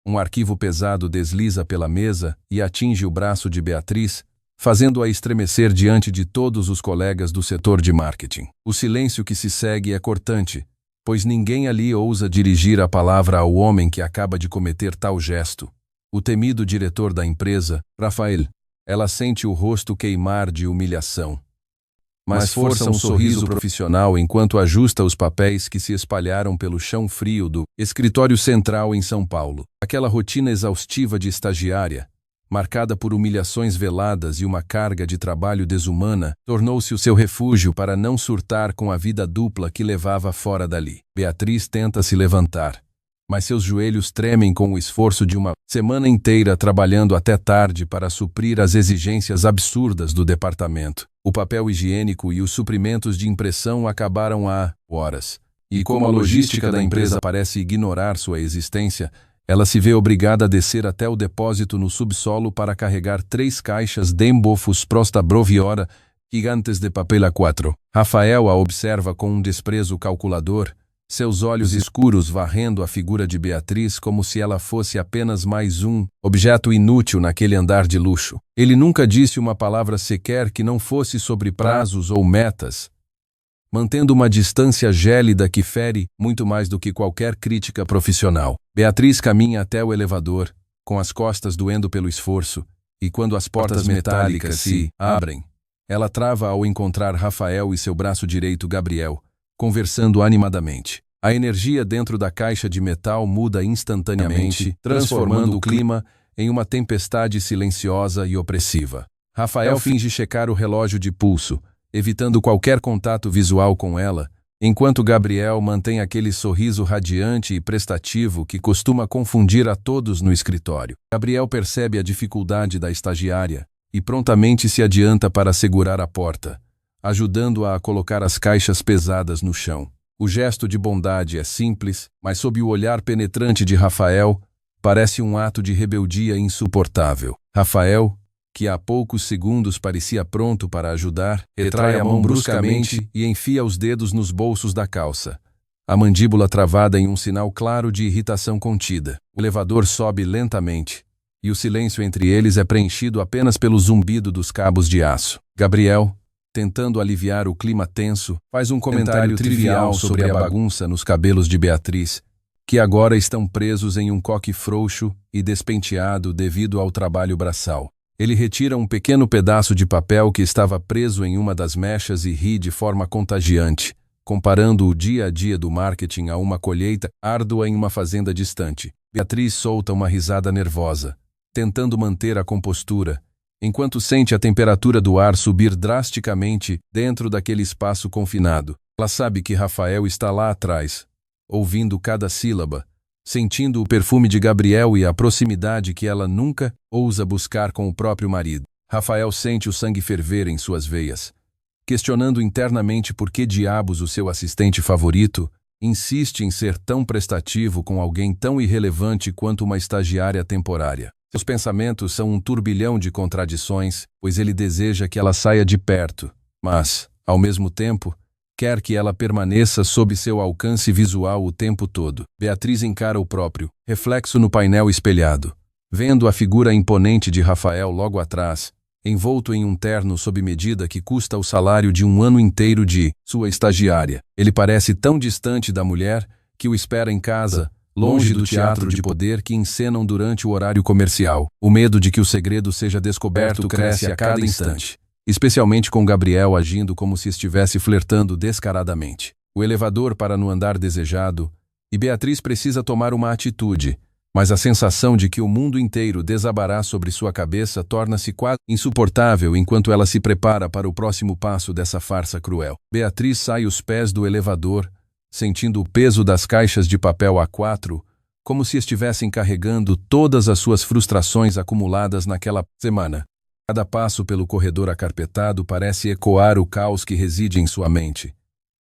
Um arquivo pesado desliza pela mesa e atinge o braço de Beatriz, fazendo-a estremecer diante de todos os colegas do setor de marketing. O silêncio que se segue é cortante, pois ninguém ali ousa dirigir a palavra ao homem que acaba de cometer tal gesto. O temido diretor da empresa, Rafael. Ela sente o rosto queimar de humilhação, mas força um sorriso profissional enquanto ajusta os papéis que se espalharam pelo chão frio do escritório central em São Paulo. Aquela rotina exaustiva de estagiária, marcada por humilhações veladas e uma carga de trabalho desumana, tornou-se o seu refúgio para não surtar com a vida dupla que levava fora dali. Beatriz tenta se levantar, mas seus joelhos tremem com o esforço de uma semana inteira trabalhando até tarde para suprir as exigências absurdas do departamento. O papel higiênico e os suprimentos de impressão acabaram há horas. E como a logística da empresa parece ignorar sua existência, ela se vê obrigada a descer até o depósito no subsolo para carregar 3 caixas de embofos prosta broviora gigantes de papel A4. Rafael a observa com um desprezo calculador, seus olhos escuros varrendo a figura de Beatriz como se ela fosse apenas mais um objeto inútil naquele andar de luxo. Ele nunca disse uma palavra sequer que não fosse sobre prazos ou metas, mantendo uma distância gélida que fere muito mais do que qualquer crítica profissional. Beatriz caminha até o elevador, com as costas doendo pelo esforço, e quando as portas metálicas se abrem, ela trava ao encontrar Rafael e seu braço direito Gabriel, conversando animadamente. A energia dentro da caixa de metal muda instantaneamente, transformando o clima em uma tempestade silenciosa e opressiva. Rafael finge checar o relógio de pulso, evitando qualquer contato visual com ela, enquanto Gabriel mantém aquele sorriso radiante e prestativo que costuma confundir a todos no escritório. Gabriel percebe a dificuldade da estagiária e prontamente se adianta para segurar a porta, ajudando-a a colocar as caixas pesadas no chão. O gesto de bondade é simples, mas sob o olhar penetrante de Rafael, parece um ato de rebeldia insuportável. Rafael, que há poucos segundos parecia pronto para ajudar, retrai a mão bruscamente e enfia os dedos nos bolsos da calça, a mandíbula travada em um sinal claro de irritação contida. O elevador sobe lentamente, e o silêncio entre eles é preenchido apenas pelo zumbido dos cabos de aço. Gabriel, tentando aliviar o clima tenso, faz um comentário trivial sobre a bagunça nos cabelos de Beatriz, que agora estão presos em um coque frouxo e despenteado devido ao trabalho braçal. Ele retira um pequeno pedaço de papel que estava preso em uma das mechas e ri de forma contagiante, comparando o dia a dia do marketing a uma colheita árdua em uma fazenda distante. Beatriz solta uma risada nervosa, tentando manter a compostura, enquanto sente a temperatura do ar subir drasticamente dentro daquele espaço confinado. Ela sabe que Rafael está lá atrás, ouvindo cada sílaba, sentindo o perfume de Gabriel e a proximidade que ela nunca ousa buscar com o próprio marido. Rafael sente o sangue ferver em suas veias, questionando internamente por que diabos o seu assistente favorito insiste em ser tão prestativo com alguém tão irrelevante quanto uma estagiária temporária. Seus pensamentos são um turbilhão de contradições, pois ele deseja que ela saia de perto, mas, ao mesmo tempo, quer que ela permaneça sob seu alcance visual o tempo todo. Beatriz encara o próprio reflexo no painel espelhado, vendo a figura imponente de Rafael logo atrás, envolto em um terno sob medida que custa o salário de um ano inteiro de sua estagiária. Ele parece tão distante da mulher que o espera em casa, longe do teatro de poder que encenam durante o horário comercial. O medo de que o segredo seja descoberto cresce a cada instante, especialmente com Gabriel agindo como se estivesse flertando descaradamente. O elevador para no andar desejado, e Beatriz precisa tomar uma atitude, mas a sensação de que o mundo inteiro desabará sobre sua cabeça torna-se quase insuportável enquanto ela se prepara para o próximo passo dessa farsa cruel. Beatriz sai os pés do elevador, sentindo o peso das caixas de papel A4, como se estivessem carregando todas as suas frustrações acumuladas naquela semana. Cada passo pelo corredor acarpetado parece ecoar o caos que reside em sua mente,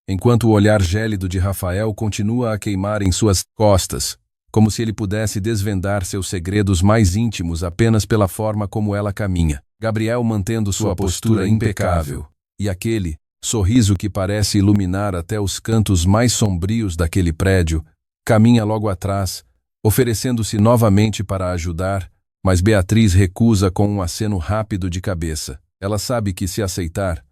enquanto o olhar gélido de Rafael continua a queimar em suas costas, como se ele pudesse desvendar seus segredos mais íntimos apenas pela forma como ela caminha. Gabriel mantendo sua postura impecável, e aquele sorriso que parece iluminar até os cantos mais sombrios daquele prédio, caminha logo atrás, oferecendo-se novamente para ajudar, mas Beatriz recusa com um aceno rápido de cabeça. Ela sabe que, se aceitar,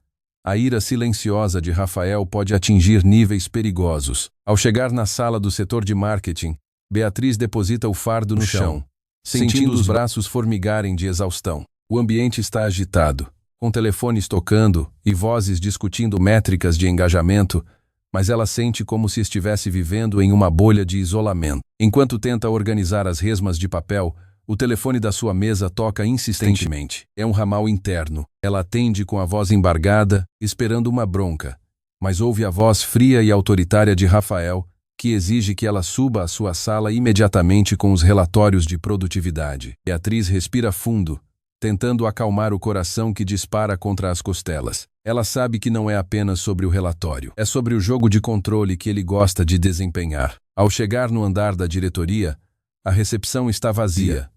a ira silenciosa de Rafael pode atingir níveis perigosos. Ao chegar na sala do setor de marketing, Beatriz deposita o fardo no chão, sentindo os braços formigarem de exaustão. O ambiente está agitado, com telefones tocando e vozes discutindo métricas de engajamento, mas ela sente como se estivesse vivendo em uma bolha de isolamento. Enquanto tenta organizar as resmas de papel, o telefone da sua mesa toca insistentemente. É um ramal interno. Ela atende com a voz embargada, esperando uma bronca, mas ouve a voz fria e autoritária de Rafael, que exige que ela suba à sua sala imediatamente com os relatórios de produtividade. Beatriz respira fundo, tentando acalmar o coração que dispara contra as costelas. Ela sabe que não é apenas sobre o relatório. É sobre o jogo de controle que ele gosta de desempenhar. Ao chegar no andar da diretoria, a recepção está vazia,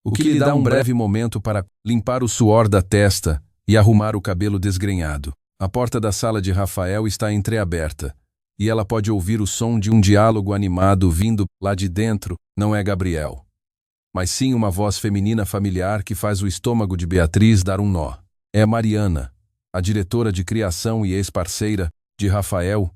o que lhe dá um breve momento para limpar o suor da testa e arrumar o cabelo desgrenhado. A porta da sala de Rafael está entreaberta, e ela pode ouvir o som de um diálogo animado vindo lá de dentro. Não é Gabriel, mas sim uma voz feminina familiar que faz o estômago de Beatriz dar um nó. É Mariana, a diretora de criação e ex-parceira de Rafael,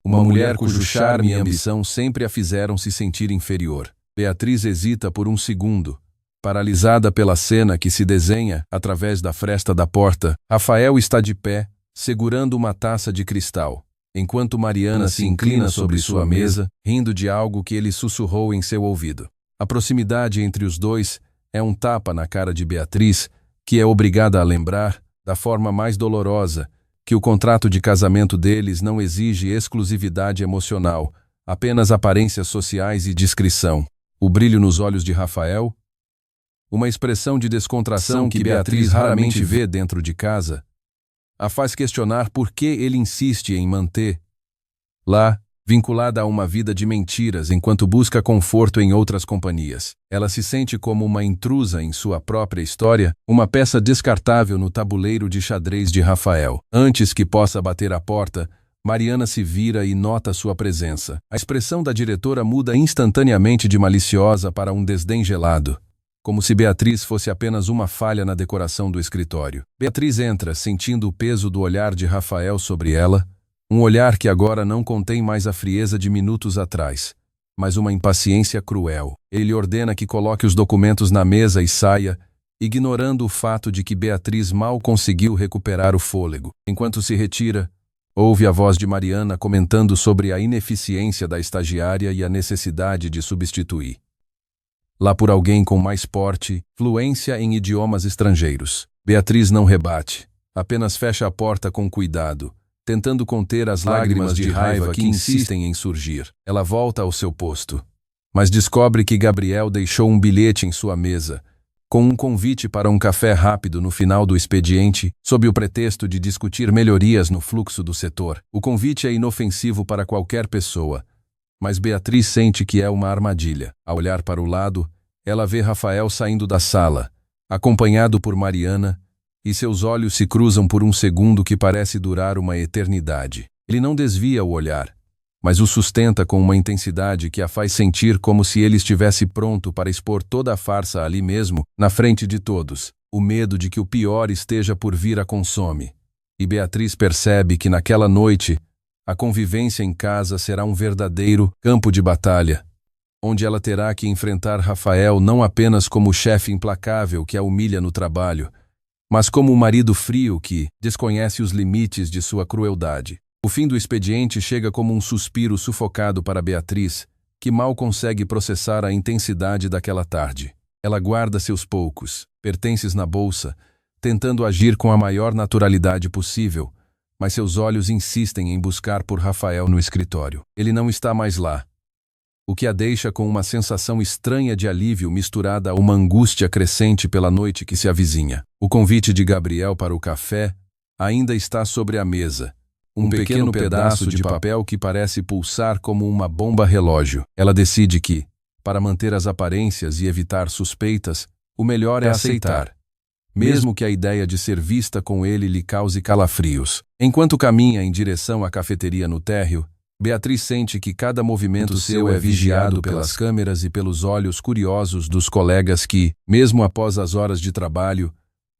uma mulher cujo charme e ambição sempre a fizeram se sentir inferior. Beatriz hesita por um segundo, paralisada pela cena que se desenha através da fresta da porta. Rafael está de pé, segurando uma taça de cristal, enquanto Mariana se inclina sobre sua mesa, rindo de algo que ele sussurrou em seu ouvido. A proximidade entre os dois é um tapa na cara de Beatriz, que é obrigada a lembrar, da forma mais dolorosa, que o contrato de casamento deles não exige exclusividade emocional, apenas aparências sociais e discrição. O brilho nos olhos de Rafael, uma expressão de descontração que Beatriz raramente vê dentro de casa, a faz questionar por que ele insiste em manter lá, vinculada a uma vida de mentiras enquanto busca conforto em outras companhias. Ela se sente como uma intrusa em sua própria história, uma peça descartável no tabuleiro de xadrez de Rafael. Antes que possa bater a porta, Mariana se vira e nota sua presença. A expressão da diretora muda instantaneamente de maliciosa para um desdém gelado, como se Beatriz fosse apenas uma falha na decoração do escritório. Beatriz entra, sentindo o peso do olhar de Rafael sobre ela, um olhar que agora não contém mais a frieza de minutos atrás, mas uma impaciência cruel. Ele ordena que coloque os documentos na mesa e saia, ignorando o fato de que Beatriz mal conseguiu recuperar o fôlego. Enquanto se retira, ouve a voz de Mariana comentando sobre a ineficiência da estagiária e a necessidade de substituir lá por alguém com mais porte, fluência em idiomas estrangeiros. Beatriz não rebate, apenas fecha a porta com cuidado, tentando conter as lágrimas de raiva que insistem em surgir. Ela volta ao seu posto, mas descobre que Gabriel deixou um bilhete em sua mesa, com um convite para um café rápido no final do expediente, sob o pretexto de discutir melhorias no fluxo do setor. O convite é inofensivo para qualquer pessoa, mas Beatriz sente que é uma armadilha. Ao olhar para o lado, ela vê Rafael saindo da sala, acompanhado por Mariana, e seus olhos se cruzam por um segundo que parece durar uma eternidade. Ele não desvia o olhar, mas o sustenta com uma intensidade que a faz sentir como se ele estivesse pronto para expor toda a farsa ali mesmo, na frente de todos. O medo de que o pior esteja por vir a consome. E Beatriz percebe que naquela noite, a convivência em casa será um verdadeiro campo de batalha, onde ela terá que enfrentar Rafael não apenas como o chefe implacável que a humilha no trabalho, mas como um marido frio que desconhece os limites de sua crueldade. O fim do expediente chega como um suspiro sufocado para Beatriz, que mal consegue processar a intensidade daquela tarde. Ela guarda seus poucos pertences na bolsa, tentando agir com a maior naturalidade possível, mas seus olhos insistem em buscar por Rafael no escritório. Ele não está mais lá, o que a deixa com uma sensação estranha de alívio misturada a uma angústia crescente pela noite que se avizinha. O convite de Gabriel para o café ainda está sobre a mesa, um pequeno pedaço de papel que parece pulsar como uma bomba relógio. Ela decide que, para manter as aparências e evitar suspeitas, o melhor é aceitar, mesmo que a ideia de ser vista com ele lhe cause calafrios. Enquanto caminha em direção à cafeteria no térreo, Beatriz sente que cada movimento seu é vigiado pelas câmeras e pelos olhos curiosos dos colegas que, mesmo após as horas de trabalho,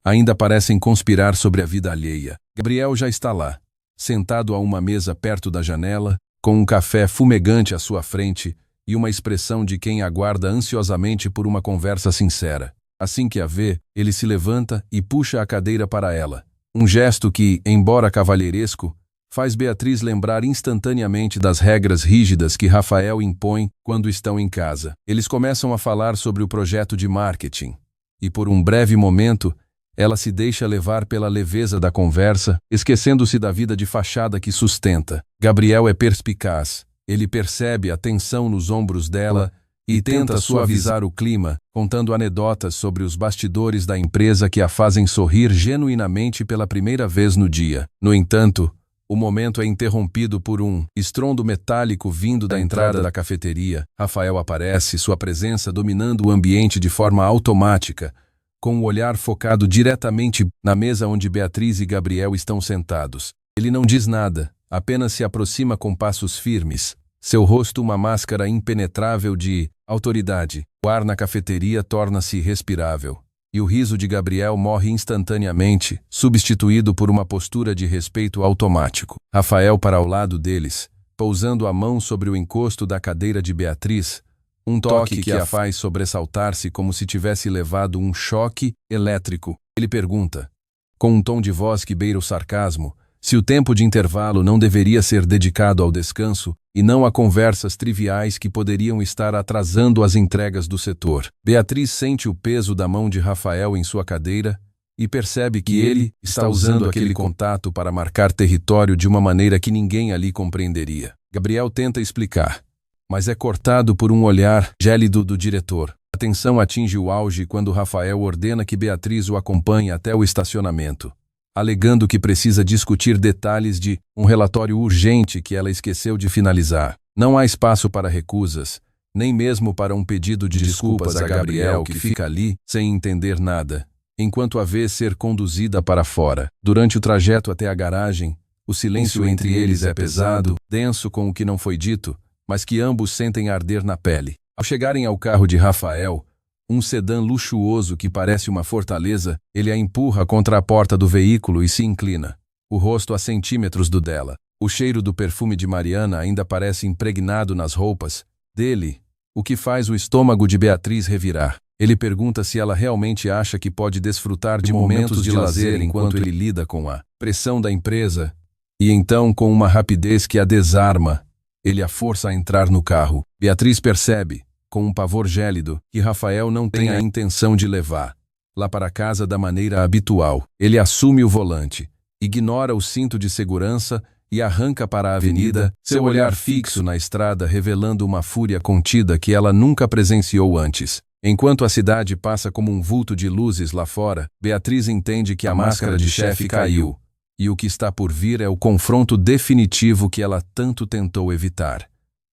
ainda parecem conspirar sobre a vida alheia. Gabriel já está lá, sentado a uma mesa perto da janela, com um café fumegante à sua frente e uma expressão de quem aguarda ansiosamente por uma conversa sincera. Assim que a vê, ele se levanta e puxa a cadeira para ela. Um gesto que, embora cavalheiresco, faz Beatriz lembrar instantaneamente das regras rígidas que Rafael impõe quando estão em casa. Eles começam a falar sobre o projeto de marketing, e por um breve momento, ela se deixa levar pela leveza da conversa, esquecendo-se da vida de fachada que sustenta. Gabriel é perspicaz. Ele percebe a tensão nos ombros dela e tenta suavizar o clima, contando anedotas sobre os bastidores da empresa que a fazem sorrir genuinamente pela primeira vez no dia. No entanto, o momento é interrompido por um estrondo metálico vindo da entrada da cafeteria. Rafael aparece, sua presença dominando o ambiente de forma automática, com o olhar focado diretamente na mesa onde Beatriz e Gabriel estão sentados. Ele não diz nada, apenas se aproxima com passos firmes, seu rosto uma máscara impenetrável de autoridade. O ar na cafeteria torna-se respirável, e o riso de Gabriel morre instantaneamente, substituído por uma postura de respeito automático. Rafael para ao lado deles, pousando a mão sobre o encosto da cadeira de Beatriz, um toque que a faz sobressaltar-se como se tivesse levado um choque elétrico. Ele pergunta, com um tom de voz que beira o sarcasmo, se o tempo de intervalo não deveria ser dedicado ao descanso e não a conversas triviais que poderiam estar atrasando as entregas do setor. Beatriz sente o peso da mão de Rafael em sua cadeira e percebe que ele está usando aquele contato para marcar território de uma maneira que ninguém ali compreenderia. Gabriel tenta explicar, mas é cortado por um olhar gélido do diretor. A tensão atinge o auge quando Rafael ordena que Beatriz o acompanhe até o estacionamento, alegando que precisa discutir detalhes de um relatório urgente que ela esqueceu de finalizar. Não há espaço para recusas, nem mesmo para um pedido de desculpas a Gabriel, que fica ali sem entender nada, enquanto a vê ser conduzida para fora. Durante o trajeto até a garagem, o silêncio entre eles é pesado, denso com o que não foi dito, mas que ambos sentem arder na pele. Ao chegarem ao carro de Rafael, um sedã luxuoso que parece uma fortaleza, ele a empurra contra a porta do veículo e se inclina, o rosto a centímetros do dela. O cheiro do perfume de Mariana ainda parece impregnado nas roupas dele, o que faz o estômago de Beatriz revirar. Ele pergunta se ela realmente acha que pode desfrutar de momentos de lazer enquanto ele lida com a pressão da empresa, e então, com uma rapidez que a desarma, ele a força a entrar no carro. Beatriz percebe, com um pavor gélido, que Rafael não tem a intenção de levar lá para casa da maneira habitual. Ele assume o volante, ignora o cinto de segurança e arranca para a avenida, seu olhar fixo na estrada revelando uma fúria contida que ela nunca presenciou antes. Enquanto a cidade passa como um vulto de luzes lá fora, Beatriz entende que a máscara de chefe caiu, e o que está por vir é o confronto definitivo que ela tanto tentou evitar,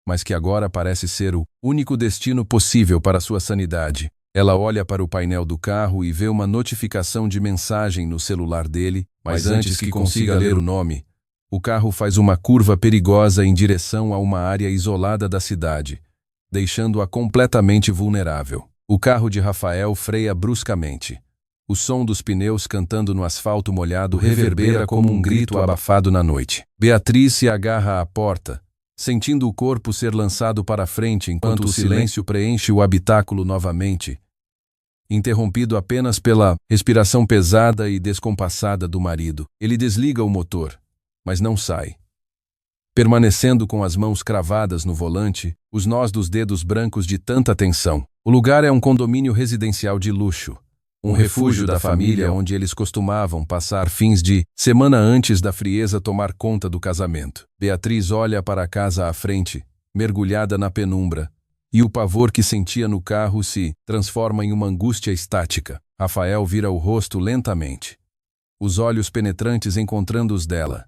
mas que agora parece ser o único destino possível para sua sanidade. Ela olha para o painel do carro e vê uma notificação de mensagem no celular dele, mas antes que consiga ler o nome, o carro faz uma curva perigosa em direção a uma área isolada da cidade, deixando-a completamente vulnerável. O carro de Rafael freia bruscamente. O som dos pneus cantando no asfalto molhado reverbera como um grito abafado na noite. Beatriz se agarra à porta, sentindo o corpo ser lançado para frente enquanto o silêncio preenche o habitáculo novamente, interrompido apenas pela respiração pesada e descompassada do marido. Ele desliga o motor, mas não sai. Permanecendo com as mãos cravadas no volante, os nós dos dedos brancos de tanta tensão. O lugar é um condomínio residencial de luxo, um refúgio da família onde eles costumavam passar fins de semana antes da frieza tomar conta do casamento. Beatriz olha para a casa à frente, mergulhada na penumbra, e o pavor que sentia no carro se transforma em uma angústia estática. Rafael vira o rosto lentamente, os olhos penetrantes encontrando os dela,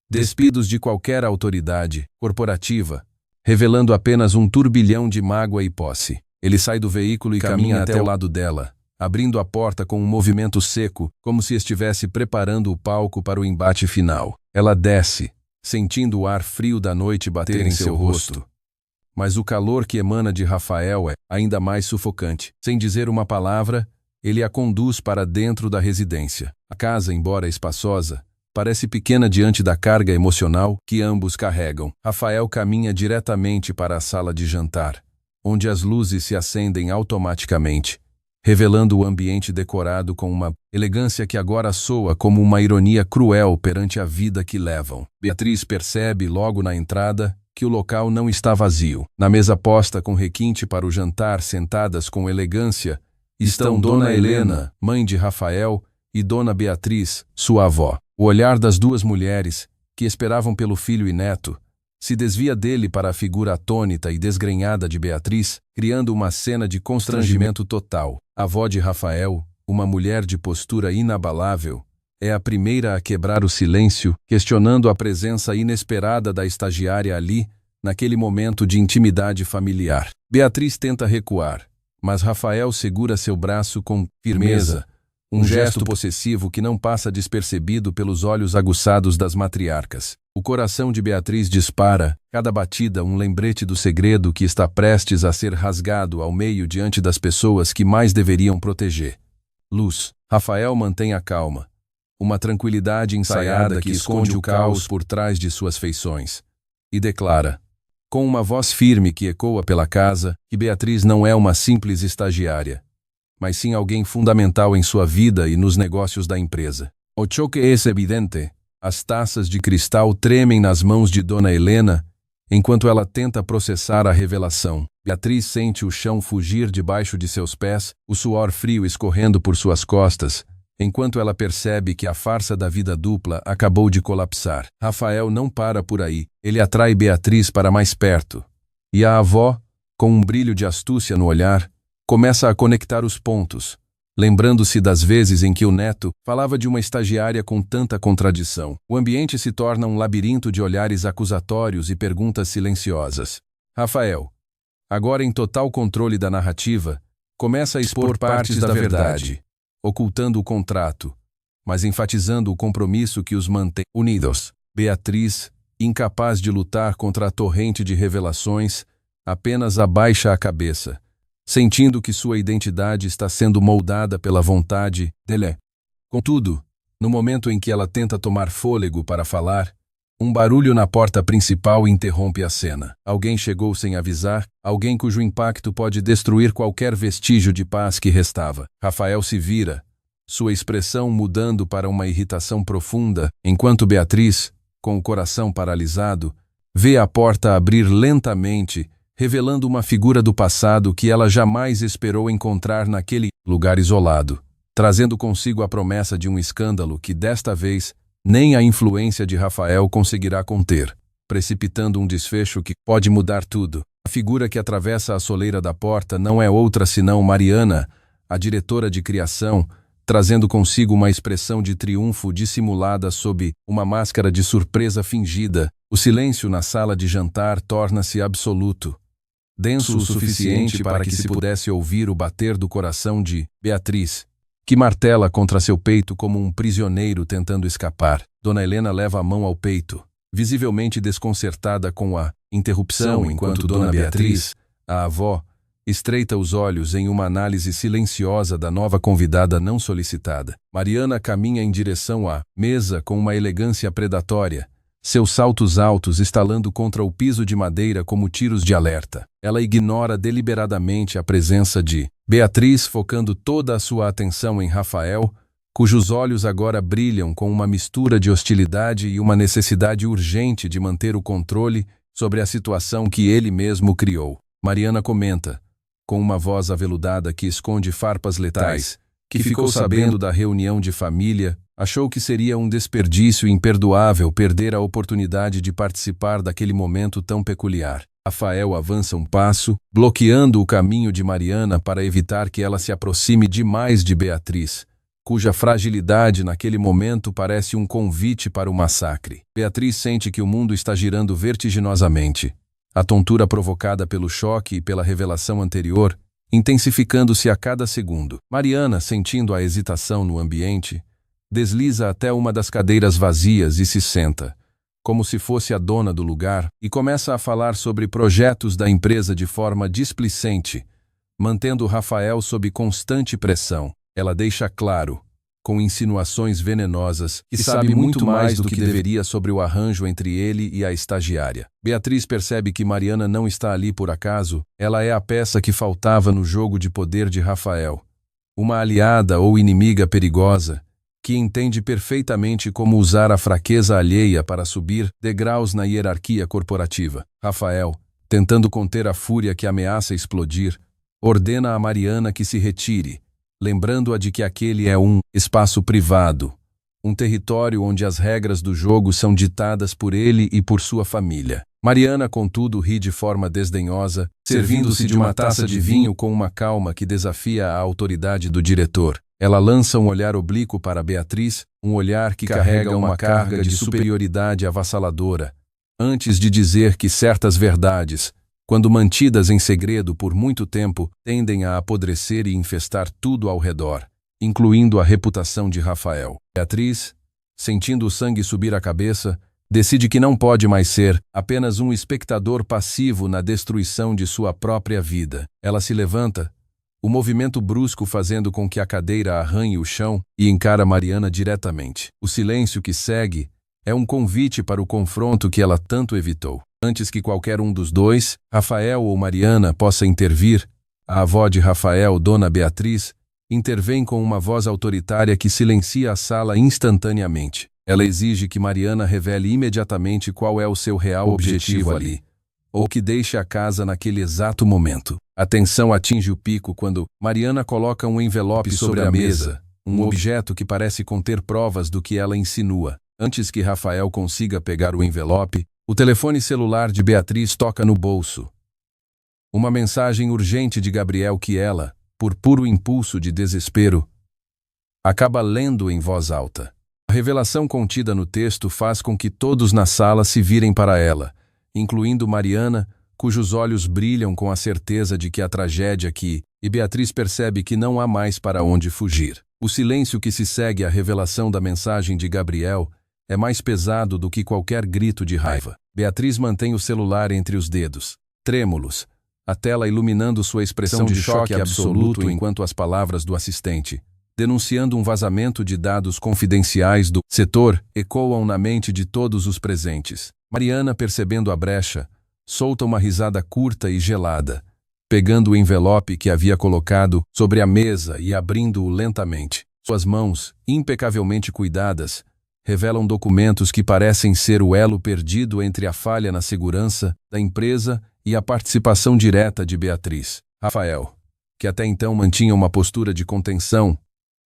despidos de qualquer autoridade corporativa, revelando apenas um turbilhão de mágoa e posse. Ele sai do veículo e caminha até o lado dela, abrindo a porta com um movimento seco, como se estivesse preparando o palco para o embate final. Ela desce, sentindo o ar frio da noite bater em seu rosto. Mas o calor que emana de Rafael é ainda mais sufocante. Sem dizer uma palavra, ele a conduz para dentro da residência. A casa, embora espaçosa, parece pequena diante da carga emocional que ambos carregam. Rafael caminha diretamente para a sala de jantar, onde as luzes se acendem automaticamente, revelando o ambiente decorado com uma elegância que agora soa como uma ironia cruel perante a vida que levam. Beatriz percebe logo na entrada que o local não está vazio. Na mesa posta com requinte para o jantar, sentadas com elegância, estão Dona Helena, mãe de Rafael, e Dona Beatriz, sua avó. O olhar das duas mulheres, que esperavam pelo filho e neto, se desvia dele para a figura atônita e desgrenhada de Beatriz, criando uma cena de constrangimento total. A avó de Rafael, uma mulher de postura inabalável, é a primeira a quebrar o silêncio, questionando a presença inesperada da estagiária ali, naquele momento de intimidade familiar. Beatriz tenta recuar, mas Rafael segura seu braço com firmeza, um gesto possessivo que não passa despercebido pelos olhos aguçados das matriarcas. O coração de Beatriz dispara, cada batida um lembrete do segredo que está prestes a ser rasgado ao meio diante das pessoas que mais deveriam proteger. Luz. Rafael mantém a calma, uma tranquilidade ensaiada que esconde o caos por trás de suas feições, e declara, com uma voz firme que ecoa pela casa, que Beatriz não é uma simples estagiária, mas sim alguém fundamental em sua vida e nos negócios da empresa. O choque é evidente. As taças de cristal tremem nas mãos de Dona Helena, enquanto ela tenta processar a revelação. Beatriz sente o chão fugir debaixo de seus pés, o suor frio escorrendo por suas costas, enquanto ela percebe que a farsa da vida dupla acabou de colapsar. Rafael não para por aí. Ele atrai Beatriz para mais perto. E a avó, com um brilho de astúcia no olhar, começa a conectar os pontos, lembrando-se das vezes em que o neto falava de uma estagiária com tanta contradição. O ambiente se torna um labirinto de olhares acusatórios e perguntas silenciosas. Rafael, agora em total controle da narrativa, começa a expor partes da verdade, ocultando o contrato, mas enfatizando o compromisso que os mantém unidos. Beatriz, incapaz de lutar contra a torrente de revelações, apenas abaixa a cabeça, sentindo que sua identidade está sendo moldada pela vontade dele. Contudo, no momento em que ela tenta tomar fôlego para falar, um barulho na porta principal interrompe a cena. Alguém chegou sem avisar, alguém cujo impacto pode destruir qualquer vestígio de paz que restava. Rafael se vira, sua expressão mudando para uma irritação profunda, enquanto Beatriz, com o coração paralisado, vê a porta abrir lentamente, revelando uma figura do passado que ela jamais esperou encontrar naquele lugar isolado, trazendo consigo a promessa de um escândalo que, desta vez, nem a influência de Rafael conseguirá conter, precipitando um desfecho que pode mudar tudo. A figura que atravessa a soleira da porta não é outra senão Mariana, a diretora de criação, trazendo consigo uma expressão de triunfo dissimulada sob uma máscara de surpresa fingida. O silêncio na sala de jantar torna-se absoluto, denso o suficiente para que se pudesse ouvir o bater do coração de Beatriz, que martela contra seu peito como um prisioneiro tentando escapar. Dona Helena leva a mão ao peito, visivelmente desconcertada com a interrupção, enquanto Dona Beatriz, a avó, estreita os olhos em uma análise silenciosa da nova convidada não solicitada. Mariana caminha em direção à mesa com uma elegância predatória, seus saltos altos estalando contra o piso de madeira como tiros de alerta. Ela ignora deliberadamente a presença de Beatriz, focando toda a sua atenção em Rafael, cujos olhos agora brilham com uma mistura de hostilidade e uma necessidade urgente de manter o controle sobre a situação que ele mesmo criou. Mariana comenta, com uma voz aveludada que esconde farpas letais, que ficou sabendo da reunião de família, achou que seria um desperdício imperdoável perder a oportunidade de participar daquele momento tão peculiar. Rafael avança um passo, bloqueando o caminho de Mariana para evitar que ela se aproxime demais de Beatriz, cuja fragilidade naquele momento parece um convite para o massacre. Beatriz sente que o mundo está girando vertiginosamente, a tontura provocada pelo choque e pela revelação anterior, intensificando-se a cada segundo. Mariana, sentindo a hesitação no ambiente, desliza até uma das cadeiras vazias e se senta, como se fosse a dona do lugar, e começa a falar sobre projetos da empresa de forma displicente, mantendo Rafael sob constante pressão. Ela deixa claro, com insinuações venenosas, que sabe muito mais do que deveria sobre o arranjo entre ele e a estagiária. Beatriz percebe que Mariana não está ali por acaso, ela é a peça que faltava no jogo de poder de Rafael. Uma aliada ou inimiga perigosa, que entende perfeitamente como usar a fraqueza alheia para subir degraus na hierarquia corporativa. Rafael, tentando conter a fúria que ameaça explodir, ordena a Mariana que se retire, lembrando-a de que aquele é um espaço privado, um território onde as regras do jogo são ditadas por ele e por sua família. Mariana, contudo, ri de forma desdenhosa, servindo-se de uma taça de vinho com uma calma que desafia a autoridade do diretor. Ela lança um olhar oblíquo para Beatriz, um olhar que carrega uma carga de superioridade avassaladora, antes de dizer que certas verdades, quando mantidas em segredo por muito tempo, tendem a apodrecer e infestar tudo ao redor, incluindo a reputação de Rafael. Beatriz, sentindo o sangue subir à cabeça, decide que não pode mais ser apenas um espectador passivo na destruição de sua própria vida. Ela se levanta, o movimento brusco fazendo com que a cadeira arranhe o chão, e encara Mariana diretamente. O silêncio que segue é um convite para o confronto que ela tanto evitou. Antes que qualquer um dos dois, Rafael ou Mariana, possa intervir, a avó de Rafael, Dona Beatriz, intervém com uma voz autoritária que silencia a sala instantaneamente. Ela exige que Mariana revele imediatamente qual é o seu real objetivo ali, ou que deixe a casa naquele exato momento. A tensão atinge o pico quando Mariana coloca um envelope sobre a mesa, um objeto que parece conter provas do que ela insinua. Antes que Rafael consiga pegar o envelope, o telefone celular de Beatriz toca no bolso. Uma mensagem urgente de Gabriel que ela, por puro impulso de desespero, acaba lendo em voz alta. A revelação contida no texto faz com que todos na sala se virem para ela, incluindo Mariana, cujos olhos brilham com a certeza de que a tragédia e Beatriz percebe que não há mais para onde fugir. O silêncio que se segue à revelação da mensagem de Gabriel é mais pesado do que qualquer grito de raiva. Beatriz mantém o celular entre os dedos, trêmulos, a tela iluminando sua expressão de choque absoluto enquanto as palavras do assistente, denunciando um vazamento de dados confidenciais do setor, ecoam na mente de todos os presentes. Mariana, percebendo a brecha, solta uma risada curta e gelada, pegando o envelope que havia colocado sobre a mesa e abrindo-o lentamente. Suas mãos, impecavelmente cuidadas, revelam documentos que parecem ser o elo perdido entre a falha na segurança da empresa e a participação direta de Beatriz. Rafael, que até então mantinha uma postura de contenção,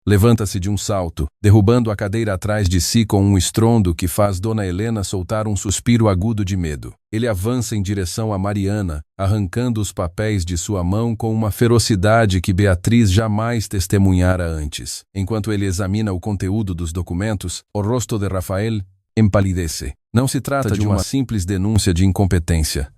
levanta-se de um salto, derrubando a cadeira atrás de si com um estrondo que faz Dona Helena soltar um suspiro agudo de medo. Ele avança em direção a Mariana, arrancando os papéis de sua mão com uma ferocidade que Beatriz jamais testemunhara antes. Enquanto ele examina o conteúdo dos documentos, o rosto de Rafael empalidece. Não se trata de uma simples denúncia de incompetência,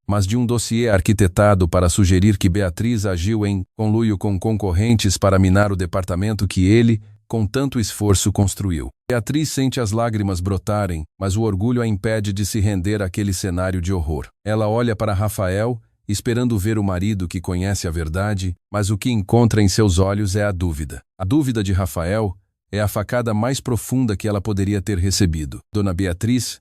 mas de um dossiê arquitetado para sugerir que Beatriz agiu em conluio com concorrentes para minar o departamento que ele, com tanto esforço, construiu. Beatriz sente as lágrimas brotarem, mas o orgulho a impede de se render àquele cenário de horror. Ela olha para Rafael, esperando ver o marido que conhece a verdade, mas o que encontra em seus olhos é a dúvida. A dúvida de Rafael é a facada mais profunda que ela poderia ter recebido. Dona Beatriz,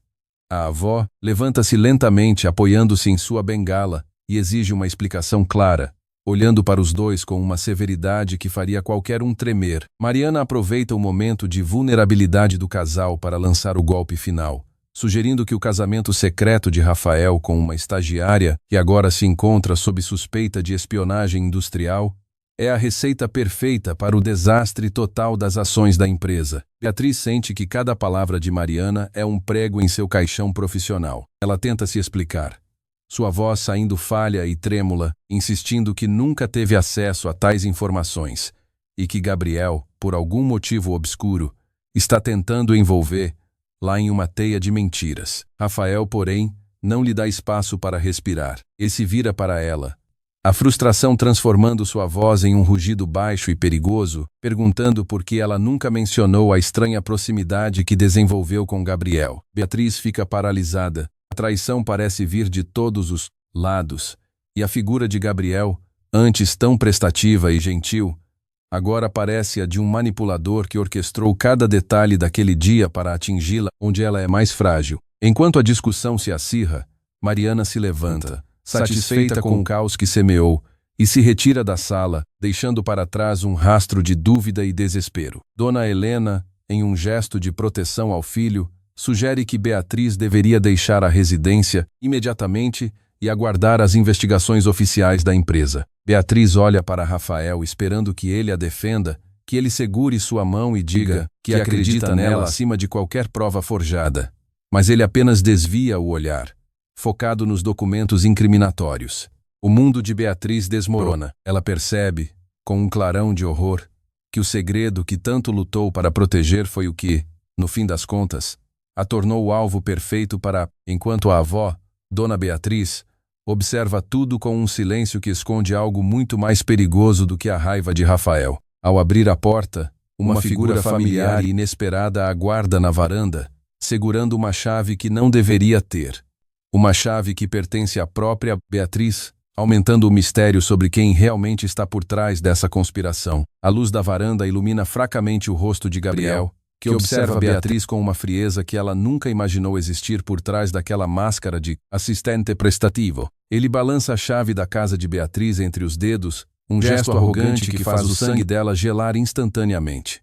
a avó, levanta-se lentamente apoiando-se em sua bengala e exige uma explicação clara, olhando para os dois com uma severidade que faria qualquer um tremer. Mariana aproveita o momento de vulnerabilidade do casal para lançar o golpe final, sugerindo que o casamento secreto de Rafael com uma estagiária, que agora se encontra sob suspeita de espionagem industrial, é a receita perfeita para o desastre total das ações da empresa. Beatriz sente que cada palavra de Mariana é um prego em seu caixão profissional. Ela tenta se explicar, sua voz saindo falha e trêmula, insistindo que nunca teve acesso a tais informações e que Gabriel, por algum motivo obscuro, está tentando envolver-la em uma teia de mentiras. Rafael, porém, não lhe dá espaço para respirar. Ele se vira para ela, a frustração transformando sua voz em um rugido baixo e perigoso, perguntando por que ela nunca mencionou a estranha proximidade que desenvolveu com Gabriel. Beatriz fica paralisada. A traição parece vir de todos os lados, e a figura de Gabriel, antes tão prestativa e gentil, agora parece a de um manipulador que orquestrou cada detalhe daquele dia para atingi-la onde ela é mais frágil. Enquanto a discussão se acirra, Mariana se levanta, satisfeita com o caos que semeou, e se retira da sala, deixando para trás um rastro de dúvida e desespero. Dona Helena, em um gesto de proteção ao filho, sugere que Beatriz deveria deixar a residência imediatamente e aguardar as investigações oficiais da empresa. Beatriz olha para Rafael esperando que ele a defenda, que ele segure sua mão e diga que acredita nela acima de qualquer prova forjada. Mas ele apenas desvia o olhar, focado nos documentos incriminatórios. O mundo de Beatriz desmorona. Ela percebe, com um clarão de horror, que o segredo que tanto lutou para proteger foi o que, no fim das contas, a tornou o alvo perfeito enquanto a avó, Dona Beatriz, observa tudo com um silêncio que esconde algo muito mais perigoso do que a raiva de Rafael. Ao abrir a porta, uma figura familiar e inesperada aguarda na varanda, segurando uma chave que não deveria ter. Uma chave que pertence à própria Beatriz, aumentando o mistério sobre quem realmente está por trás dessa conspiração. A luz da varanda ilumina fracamente o rosto de Gabriel, que observa Beatriz com uma frieza que ela nunca imaginou existir por trás daquela máscara de assistente prestativo. Ele balança a chave da casa de Beatriz entre os dedos, um gesto arrogante que faz o sangue dela gelar instantaneamente.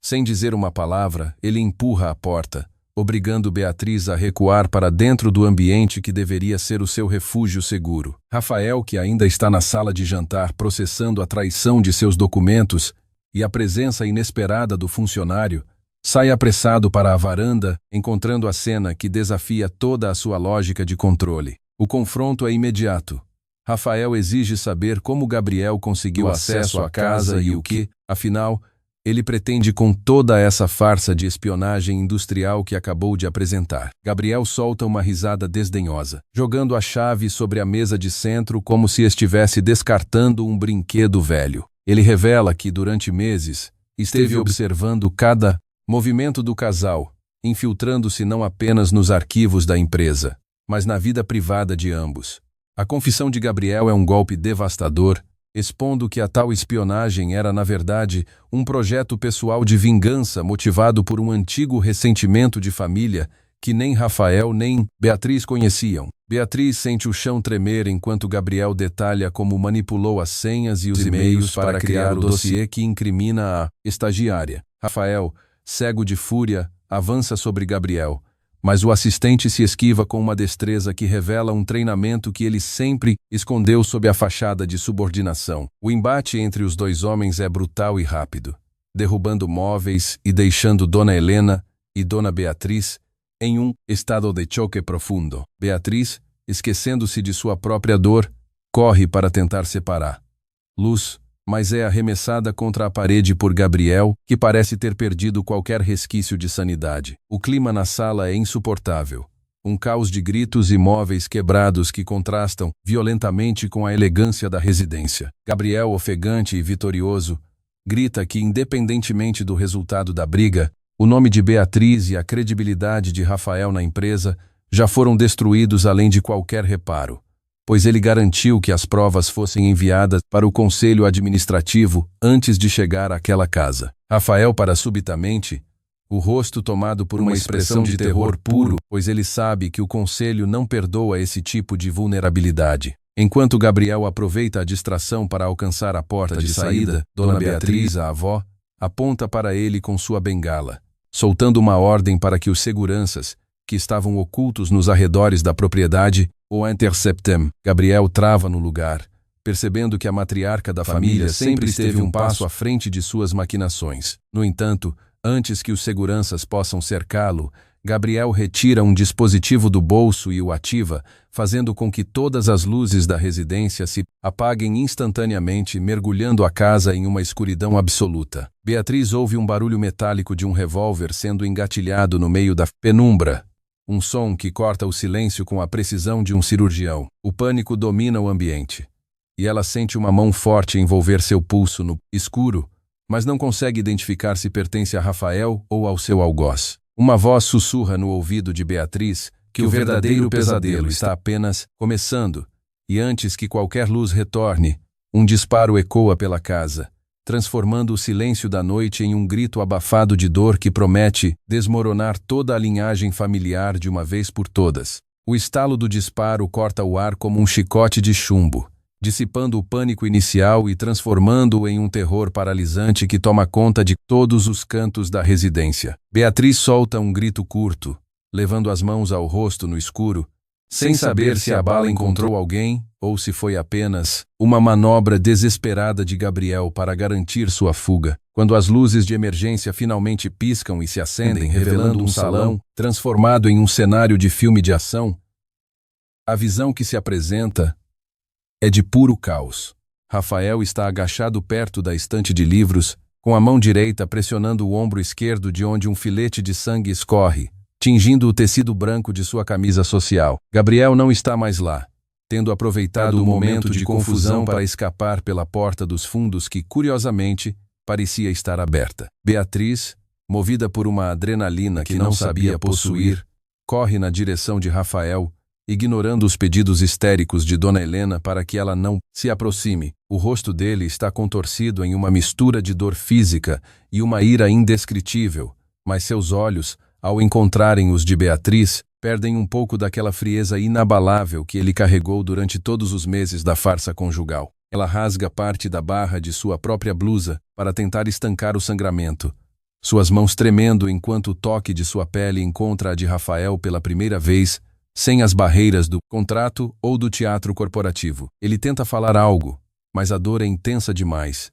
Sem dizer uma palavra, ele empurra a porta, obrigando Beatriz a recuar para dentro do ambiente que deveria ser o seu refúgio seguro. Rafael, que ainda está na sala de jantar processando a traição de seus documentos e a presença inesperada do funcionário, sai apressado para a varanda, encontrando a cena que desafia toda a sua lógica de controle. O confronto é imediato. Rafael exige saber como Gabriel conseguiu acesso à casa e o que, afinal, ele pretende com toda essa farsa de espionagem industrial que acabou de apresentar. Gabriel solta uma risada desdenhosa, jogando a chave sobre a mesa de centro como se estivesse descartando um brinquedo velho. Ele revela que, durante meses, esteve observando cada movimento do casal, infiltrando-se não apenas nos arquivos da empresa, mas na vida privada de ambos. A confissão de Gabriel é um golpe devastador, expondo que a tal espionagem era, na verdade, um projeto pessoal de vingança motivado por um antigo ressentimento de família que nem Rafael nem Beatriz conheciam. Beatriz sente o chão tremer enquanto Gabriel detalha como manipulou as senhas e os e-mails para criar o dossiê que incrimina a estagiária. Rafael, cego de fúria, avança sobre Gabriel, mas o assistente se esquiva com uma destreza que revela um treinamento que ele sempre escondeu sob a fachada de subordinação. O embate entre os dois homens é brutal e rápido, derrubando móveis e deixando Dona Helena e Dona Beatriz em um estado de choque profundo. Beatriz, esquecendo-se de sua própria dor, corre para tentar separar Luz, mas é arremessada contra a parede por Gabriel, que parece ter perdido qualquer resquício de sanidade. O clima na sala é insuportável. Um caos de gritos e móveis quebrados que contrastam violentamente com a elegância da residência. Gabriel, ofegante e vitorioso, grita que, independentemente do resultado da briga, o nome de Beatriz e a credibilidade de Rafael na empresa já foram destruídos além de qualquer reparo, pois ele garantiu que as provas fossem enviadas para o conselho administrativo antes de chegar àquela casa. Rafael para subitamente, o rosto tomado por uma expressão de terror puro, pois ele sabe que o conselho não perdoa esse tipo de vulnerabilidade. Enquanto Gabriel aproveita a distração para alcançar a porta de saída, Dona Beatriz, a avó, aponta para ele com sua bengala, soltando uma ordem para que os seguranças, que estavam ocultos nos arredores da propriedade, o interceptem. Gabriel trava no lugar, percebendo que a matriarca da família sempre esteve um passo à frente de suas maquinações. No entanto, antes que os seguranças possam cercá-lo, Gabriel retira um dispositivo do bolso e o ativa, fazendo com que todas as luzes da residência se apaguem instantaneamente, mergulhando a casa em uma escuridão absoluta. Beatriz ouve um barulho metálico de um revólver sendo engatilhado no meio da penumbra. Um som que corta o silêncio com a precisão de um cirurgião. O pânico domina o ambiente. e ela sente uma mão forte envolver seu pulso no escuro, mas não consegue identificar se pertence a Rafael ou ao seu algoz. Uma voz sussurra no ouvido de Beatriz que o verdadeiro pesadelo está apenas começando, e antes que qualquer luz retorne, um disparo ecoa pela casa, transformando o silêncio da noite em um grito abafado de dor que promete desmoronar toda a linhagem familiar de uma vez por todas. O estalo do disparo corta o ar como um chicote de chumbo, dissipando o pânico inicial e transformando-o em um terror paralisante que toma conta de todos os cantos da residência. Beatriz solta um grito curto, levando as mãos ao rosto no escuro, sem saber se a bala encontrou alguém ou se foi apenas uma manobra desesperada de Gabriel para garantir sua fuga. Quando as luzes de emergência finalmente piscam e se acendem, revelando um salão transformado em um cenário de filme de ação, a visão que se apresenta é de puro caos. Rafael está agachado perto da estante de livros, com a mão direita pressionando o ombro esquerdo de onde um filete de sangue escorre, tingindo o tecido branco de sua camisa social. Gabriel não está mais lá, tendo aproveitado o momento de confusão para escapar pela porta dos fundos que, curiosamente, parecia estar aberta. Beatriz, movida por uma adrenalina que não sabia possuir, corre na direção de Rafael, ignorando os pedidos histéricos de Dona Helena para que ela não se aproxime. O rosto dele está contorcido em uma mistura de dor física e uma ira indescritível, mas seus olhos, ao encontrarem os de Beatriz, perdem um pouco daquela frieza inabalável que ele carregou durante todos os meses da farsa conjugal. Ela rasga parte da barra de sua própria blusa para tentar estancar o sangramento, suas mãos tremendo enquanto o toque de sua pele encontra a de Rafael pela primeira vez, sem as barreiras do contrato ou do teatro corporativo. Ele tenta falar algo, mas a dor é intensa demais,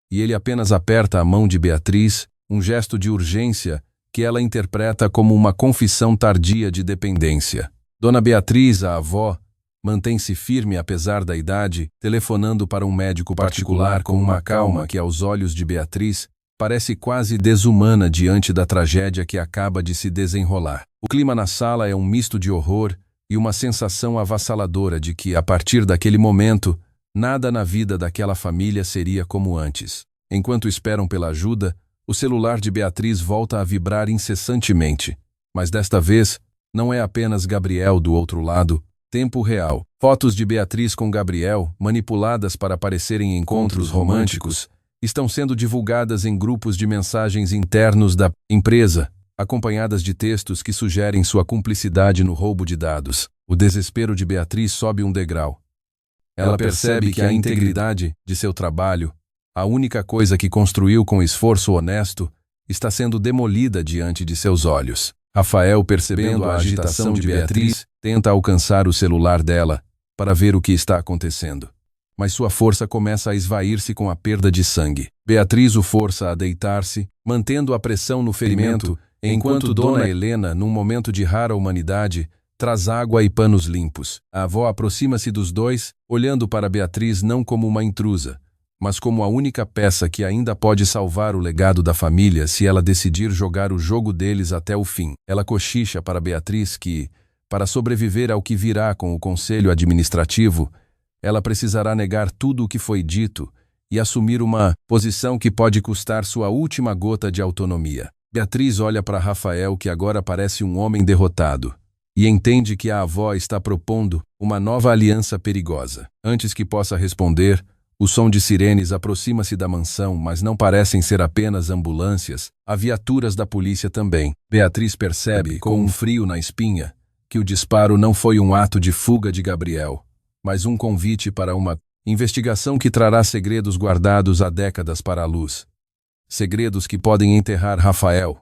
e ele apenas aperta a mão de Beatriz, um gesto de urgência que ela interpreta como uma confissão tardia de dependência. Dona Beatriz, a avó, mantém-se firme apesar da idade, telefonando para um médico particular com uma calma que, aos olhos de Beatriz, parece quase desumana diante da tragédia que acaba de se desenrolar. O clima na sala é um misto de horror e uma sensação avassaladora de que, a partir daquele momento, nada na vida daquela família seria como antes. Enquanto esperam pela ajuda, o celular de Beatriz volta a vibrar incessantemente, mas desta vez não é apenas Gabriel do outro lado. Tempo real. Fotos de Beatriz com Gabriel, manipuladas para parecerem encontros românticos, estão sendo divulgadas em grupos de mensagens internos da empresa, acompanhadas de textos que sugerem sua cumplicidade no roubo de dados. O desespero de Beatriz sobe um degrau. Ela percebe que a integridade de seu trabalho, a única coisa que construiu com esforço honesto, está sendo demolida diante de seus olhos. Rafael, percebendo a agitação de Beatriz, tenta alcançar o celular dela para ver o que está acontecendo. Mas sua força começa a esvair-se com a perda de sangue. Beatriz o força a deitar-se, mantendo a pressão no ferimento, enquanto Dona Helena, num momento de rara humanidade, traz água e panos limpos. A avó aproxima-se dos dois, olhando para Beatriz não como uma intrusa, mas como a única peça que ainda pode salvar o legado da família se ela decidir jogar o jogo deles até o fim. Ela cochicha para Beatriz que, para sobreviver ao que virá com o conselho administrativo, ela precisará negar tudo o que foi dito e assumir uma posição que pode custar sua última gota de autonomia. Beatriz olha para Rafael, que agora parece um homem derrotado, e entende que a avó está propondo uma nova aliança perigosa. Antes que possa responder, o som de sirenes aproxima-se da mansão, mas não parecem ser apenas ambulâncias, há viaturas da polícia também. Beatriz percebe, com um frio na espinha, que o disparo não foi um ato de fuga de Gabriel, mas um convite para uma investigação que trará segredos guardados há décadas para a luz. Segredos que podem enterrar Rafael,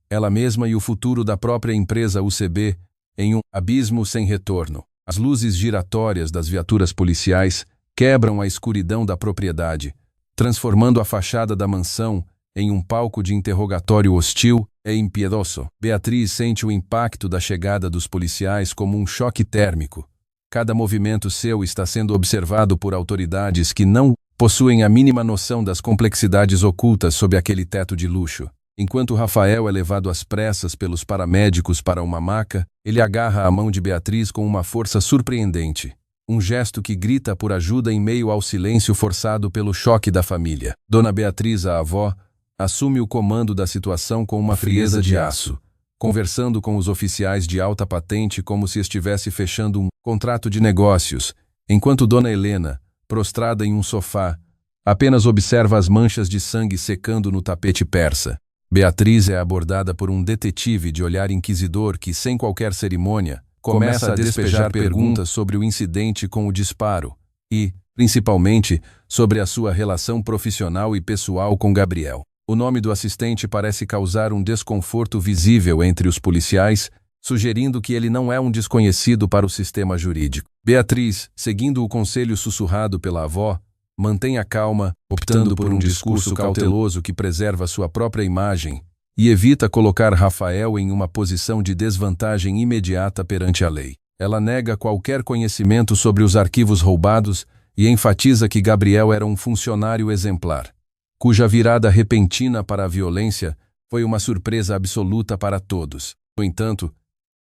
ela mesma e o futuro da própria empresa UCB em um abismo sem retorno. As luzes giratórias das viaturas policiais quebram a escuridão da propriedade, transformando a fachada da mansão em um palco de interrogatório hostil e impiedoso. Beatriz sente o impacto da chegada dos policiais como um choque térmico. Cada movimento seu está sendo observado por autoridades que não possuem a mínima noção das complexidades ocultas sob aquele teto de luxo. Enquanto Rafael é levado às pressas pelos paramédicos para uma maca, ele agarra a mão de Beatriz com uma força surpreendente. um gesto que grita por ajuda em meio ao silêncio forçado pelo choque da família. Dona Beatriz, a avó, assume o comando da situação com uma frieza de aço, conversando com os oficiais de alta patente como se estivesse fechando um contrato de negócios, enquanto Dona Helena, prostrada em um sofá, apenas observa as manchas de sangue secando no tapete persa. Beatriz é abordada por um detetive de olhar inquisidor que, sem qualquer cerimônia, começa a despejar perguntas sobre o incidente com o disparo e, principalmente, sobre a sua relação profissional e pessoal com Gabriel. O nome do assistente parece causar um desconforto visível entre os policiais, sugerindo que ele não é um desconhecido para o sistema jurídico. Beatriz, seguindo o conselho sussurrado pela avó, mantém a calma, optando por um discurso cauteloso que preserva sua própria imagem e evita colocar Rafael em uma posição de desvantagem imediata perante a lei. Ela nega qualquer conhecimento sobre os arquivos roubados e enfatiza que Gabriel era um funcionário exemplar, cuja virada repentina para a violência foi uma surpresa absoluta para todos. No entanto,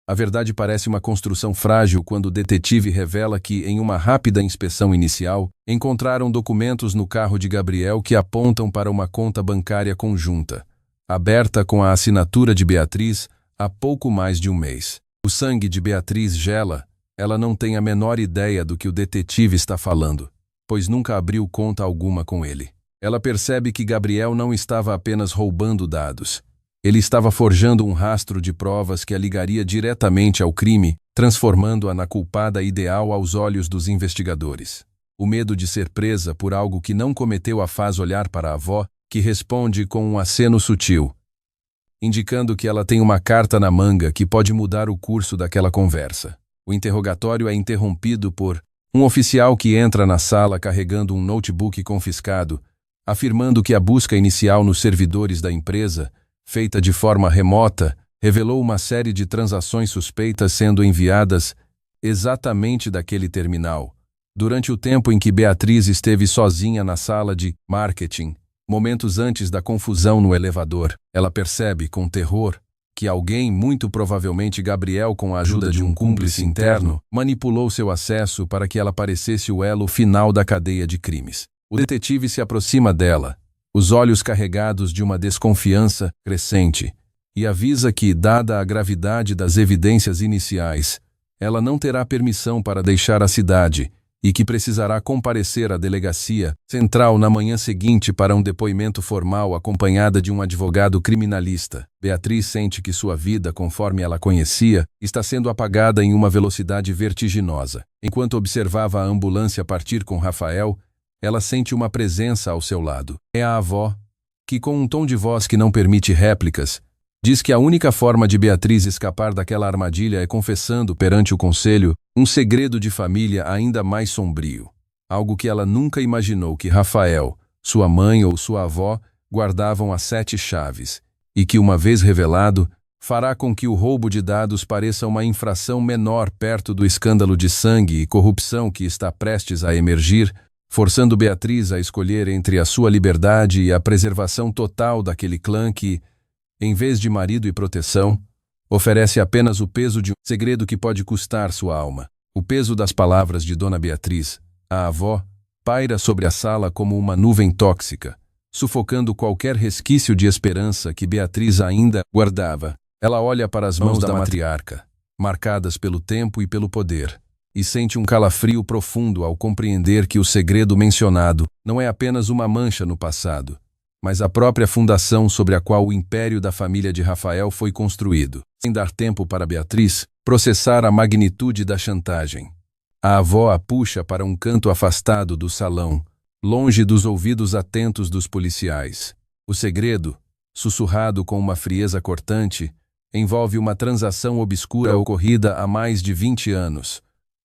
a verdade parece uma construção frágil quando o detetive revela que, em uma rápida inspeção inicial, encontraram documentos no carro de Gabriel que apontam para uma conta bancária conjunta, aberta com a assinatura de Beatriz há pouco mais de um mês. O sangue de Beatriz gela, ela não tem a menor ideia do que o detetive está falando, pois nunca abriu conta alguma com ele. Ela percebe que Gabriel não estava apenas roubando dados. Ele estava forjando um rastro de provas que a ligaria diretamente ao crime, transformando-a na culpada ideal aos olhos dos investigadores. O medo de ser presa por algo que não cometeu a faz olhar para a avó, que responde com um aceno sutil, indicando que ela tem uma carta na manga que pode mudar o curso daquela conversa. O interrogatório é interrompido por um oficial que entra na sala carregando um notebook confiscado, afirmando que a busca inicial nos servidores da empresa, feita de forma remota, revelou uma série de transações suspeitas sendo enviadas exatamente daquele terminal, durante o tempo em que Beatriz esteve sozinha na sala de marketing. Momentos antes da confusão no elevador, ela percebe com terror que alguém, muito provavelmente Gabriel com a ajuda de um cúmplice interno, manipulou seu acesso para que ela parecesse o elo final da cadeia de crimes. O detetive se aproxima dela, os olhos carregados de uma desconfiança crescente, e avisa que, dada a gravidade das evidências iniciais, ela não terá permissão para deixar a cidade e que precisará comparecer à delegacia central na manhã seguinte para um depoimento formal acompanhada de um advogado criminalista. Beatriz sente que sua vida, conforme ela conhecia, está sendo apagada em uma velocidade vertiginosa. Enquanto observava a ambulância partir com Rafael, ela sente uma presença ao seu lado. É a avó, que com um tom de voz que não permite réplicas, diz que a única forma de Beatriz escapar daquela armadilha é confessando perante o conselho um segredo de família ainda mais sombrio. Algo que ela nunca imaginou que Rafael, sua mãe ou sua avó guardavam as 7 chaves, e que, uma vez revelado, fará com que o roubo de dados pareça uma infração menor perto do escândalo de sangue e corrupção que está prestes a emergir, forçando Beatriz a escolher entre a sua liberdade e a preservação total daquele clã que, em vez de marido e proteção, oferece apenas o peso de um segredo que pode custar sua alma. O peso das palavras de Dona Beatriz, a avó, paira sobre a sala como uma nuvem tóxica, sufocando qualquer resquício de esperança que Beatriz ainda guardava. Ela olha para as mãos da matriarca, marcadas pelo tempo e pelo poder, e sente um calafrio profundo ao compreender que o segredo mencionado não é apenas uma mancha no passado, mas a própria fundação sobre a qual o império da família de Rafael foi construído. Sem dar tempo para Beatriz processar a magnitude da chantagem, a avó a puxa para um canto afastado do salão, longe dos ouvidos atentos dos policiais. O segredo, sussurrado com uma frieza cortante, envolve uma transação obscura ocorrida há mais de 20 anos,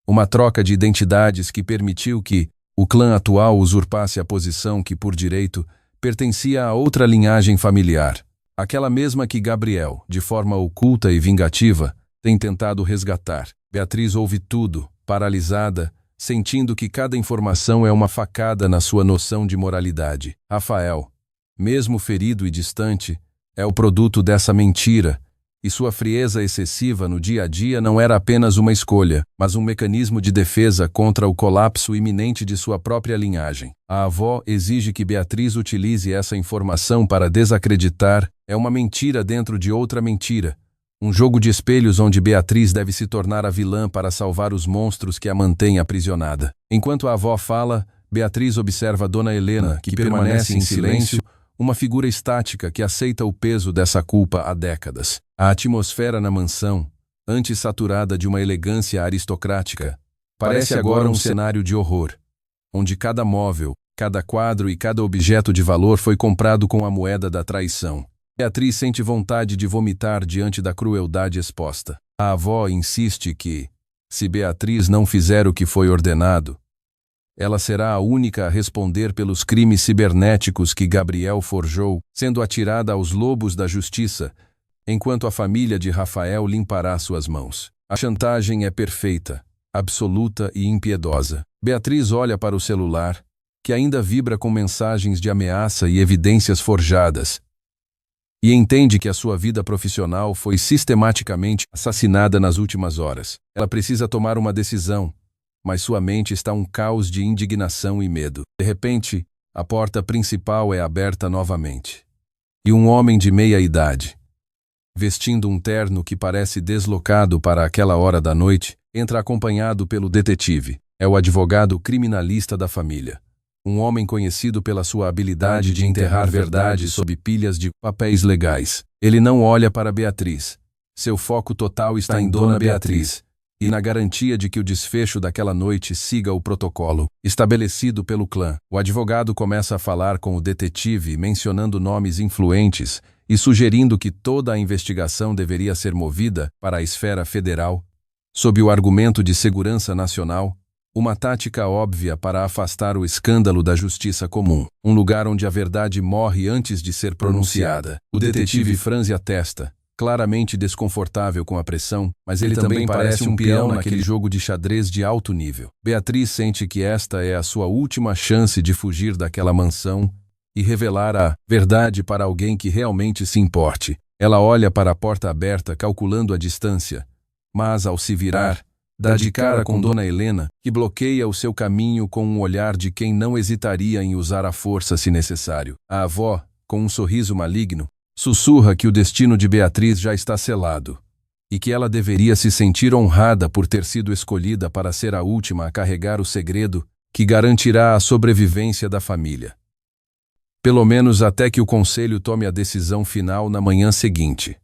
uma troca de identidades que permitiu que o clã atual usurpasse a posição que, por direito, pertencia a outra linhagem familiar, aquela mesma que Gabriel, de forma oculta e vingativa, tem tentado resgatar. Beatriz ouve tudo, paralisada, sentindo que cada informação é uma facada na sua noção de moralidade. Rafael, mesmo ferido e distante, é o produto dessa mentira, e sua frieza excessiva no dia a dia não era apenas uma escolha, mas um mecanismo de defesa contra o colapso iminente de sua própria linhagem. A avó exige que Beatriz utilize essa informação para desacreditar. É uma mentira dentro de outra mentira. Um jogo de espelhos onde Beatriz deve se tornar a vilã para salvar os monstros que a mantêm aprisionada. Enquanto a avó fala, Beatriz observa Dona Helena, que permanece em silêncio, uma figura estática que aceita o peso dessa culpa há décadas. A atmosfera na mansão, antes saturada de uma elegância aristocrática, parece agora um cenário de horror, onde cada móvel, cada quadro e cada objeto de valor foi comprado com a moeda da traição. Beatriz sente vontade de vomitar diante da crueldade exposta. A avó insiste que, se Beatriz não fizer o que foi ordenado, ela será a única a responder pelos crimes cibernéticos que Gabriel forjou, sendo atirada aos lobos da justiça, enquanto a família de Rafael limpará suas mãos. A chantagem é perfeita, absoluta e impiedosa. Beatriz olha para o celular, que ainda vibra com mensagens de ameaça e evidências forjadas, e entende que a sua vida profissional foi sistematicamente assassinada nas últimas horas. Ela precisa tomar uma decisão, mas sua mente está um caos de indignação e medo. De repente, a porta principal é aberta novamente. E um homem de meia idade, vestindo um terno que parece deslocado para aquela hora da noite, entra acompanhado pelo detetive. É o advogado criminalista da família. Um homem conhecido pela sua habilidade de enterrar verdades sob pilhas de papéis legais. Ele não olha para Beatriz. Seu foco total está em Dona Beatriz e na garantia de que o desfecho daquela noite siga o protocolo estabelecido pelo clã. O advogado começa a falar com o detetive, mencionando nomes influentes e sugerindo que toda a investigação deveria ser movida para a esfera federal, sob o argumento de segurança nacional. Uma tática óbvia para afastar o escândalo da justiça comum, um lugar onde a verdade morre antes de ser pronunciada. O detetive franze a testa, claramente desconfortável com a pressão, mas ele também parece um peão naquele jogo de xadrez de alto nível. Beatriz sente que esta é a sua última chance de fugir daquela mansão e revelar a verdade para alguém que realmente se importe. Ela olha para a porta aberta, calculando a distância, mas ao se virar, dá de cara com Dona Helena, que bloqueia o seu caminho com um olhar de quem não hesitaria em usar a força se necessário. A avó, com um sorriso maligno, sussurra que o destino de Beatriz já está selado e que ela deveria se sentir honrada por ter sido escolhida para ser a última a carregar o segredo que garantirá a sobrevivência da família. Pelo menos até que o conselho tome a decisão final na manhã seguinte.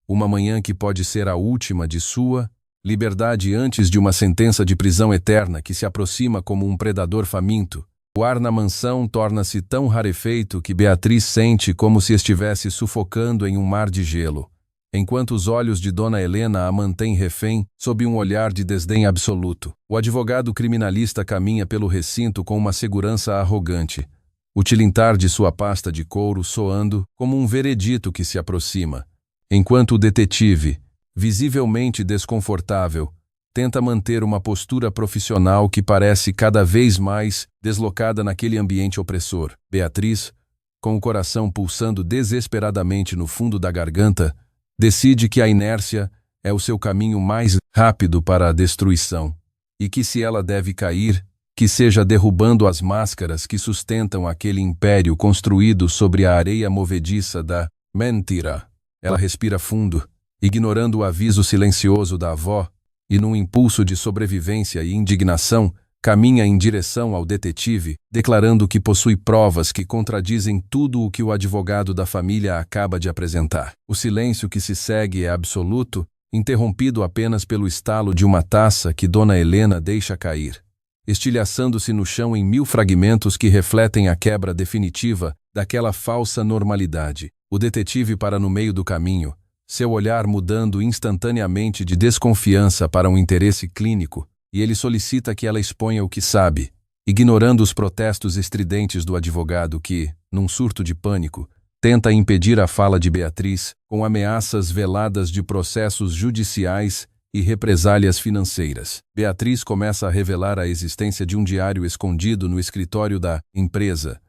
Uma manhã que pode ser a última de sua liberdade antes de uma sentença de prisão eterna que se aproxima como um predador faminto. O ar na mansão torna-se tão rarefeito que Beatriz sente como se estivesse sufocando em um mar de gelo, enquanto os olhos de Dona Helena a mantêm refém sob um olhar de desdém absoluto. O advogado criminalista caminha pelo recinto com uma segurança arrogante, o tilintar de sua pasta de couro soando como um veredito que se aproxima, enquanto o detetive, visivelmente desconfortável, tenta manter uma postura profissional que parece cada vez mais deslocada naquele ambiente opressor. Beatriz, com o coração pulsando desesperadamente no fundo da garganta, decide que a inércia é o seu caminho mais rápido para a destruição, e que se ela deve cair, que seja derrubando as máscaras que sustentam aquele império construído sobre a areia movediça da mentira. Ela respira fundo, ignorando o aviso silencioso da avó, e num impulso de sobrevivência e indignação, caminha em direção ao detetive, declarando que possui provas que contradizem tudo o que o advogado da família acaba de apresentar. O silêncio que se segue é absoluto, interrompido apenas pelo estalo de uma taça que Dona Helena deixa cair, estilhaçando-se no chão em 1000 fragmentos que refletem a quebra definitiva daquela falsa normalidade. O detetive para no meio do caminho, seu olhar mudando instantaneamente de desconfiança para um interesse clínico, e ele solicita que ela exponha o que sabe, ignorando os protestos estridentes do advogado que, num surto de pânico, tenta impedir a fala de Beatriz com ameaças veladas de processos judiciais e represálias financeiras. Beatriz começa a revelar a existência de um diário escondido no escritório da empresa,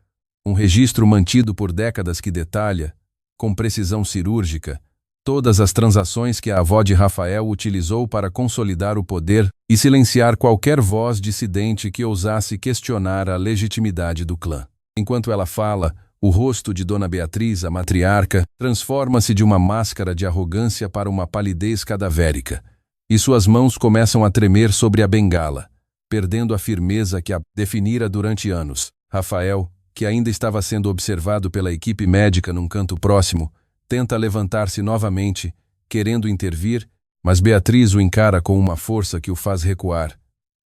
um registro mantido por décadas que detalha, com precisão cirúrgica, todas as transações que a avó de Rafael utilizou para consolidar o poder e silenciar qualquer voz dissidente que ousasse questionar a legitimidade do clã. Enquanto ela fala, o rosto de Dona Beatriz, a matriarca, transforma-se de uma máscara de arrogância para uma palidez cadavérica, e suas mãos começam a tremer sobre a bengala, perdendo a firmeza que a definira durante anos. Rafael, que ainda estava sendo observado pela equipe médica num canto próximo, tenta levantar-se novamente, querendo intervir, mas Beatriz o encara com uma força que o faz recuar,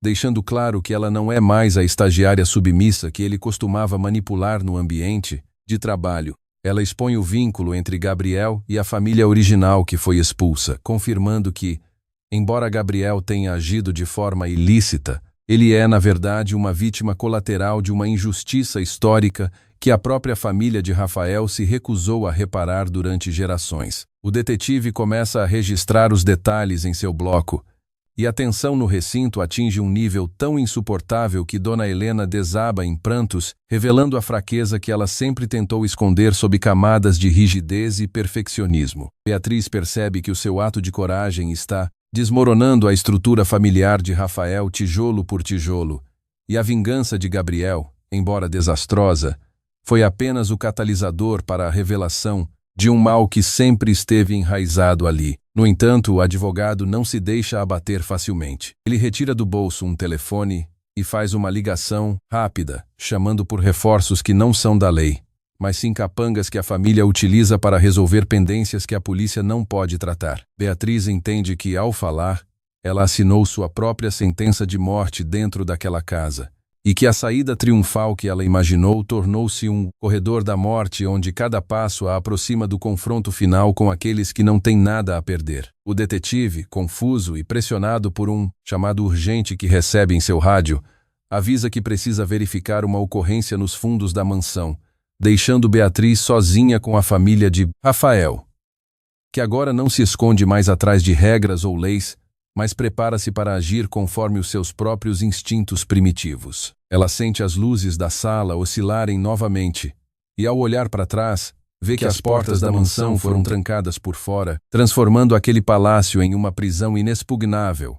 deixando claro que ela não é mais a estagiária submissa que ele costumava manipular no ambiente de trabalho. Ela expõe o vínculo entre Gabriel e a família original que foi expulsa, confirmando que, embora Gabriel tenha agido de forma ilícita, ele é, na verdade, uma vítima colateral de uma injustiça histórica que a própria família de Rafael se recusou a reparar durante gerações. O detetive começa a registrar os detalhes em seu bloco, e a tensão no recinto atinge um nível tão insuportável que Dona Helena desaba em prantos, revelando a fraqueza que ela sempre tentou esconder sob camadas de rigidez e perfeccionismo. Beatriz percebe que o seu ato de coragem está desmoronando a estrutura familiar de Rafael tijolo por tijolo, e a vingança de Gabriel, embora desastrosa, foi apenas o catalisador para a revelação de um mal que sempre esteve enraizado ali. No entanto, o advogado não se deixa abater facilmente. Ele retira do bolso um telefone e faz uma ligação rápida, chamando por reforços que não são da lei, mas sim capangas que a família utiliza para resolver pendências que a polícia não pode tratar. Beatriz entende que, ao falar, ela assinou sua própria sentença de morte dentro daquela casa, e que a saída triunfal que ela imaginou tornou-se um corredor da morte onde cada passo a aproxima do confronto final com aqueles que não têm nada a perder. O detetive, confuso e pressionado por um chamado urgente que recebe em seu rádio, avisa que precisa verificar uma ocorrência nos fundos da mansão, deixando Beatriz sozinha com a família de Rafael, que agora não se esconde mais atrás de regras ou leis, mas prepara-se para agir conforme os seus próprios instintos primitivos. Ela sente as luzes da sala oscilarem novamente, e ao olhar para trás, vê que as portas da mansão foram trancadas por fora, transformando aquele palácio em uma prisão inexpugnável,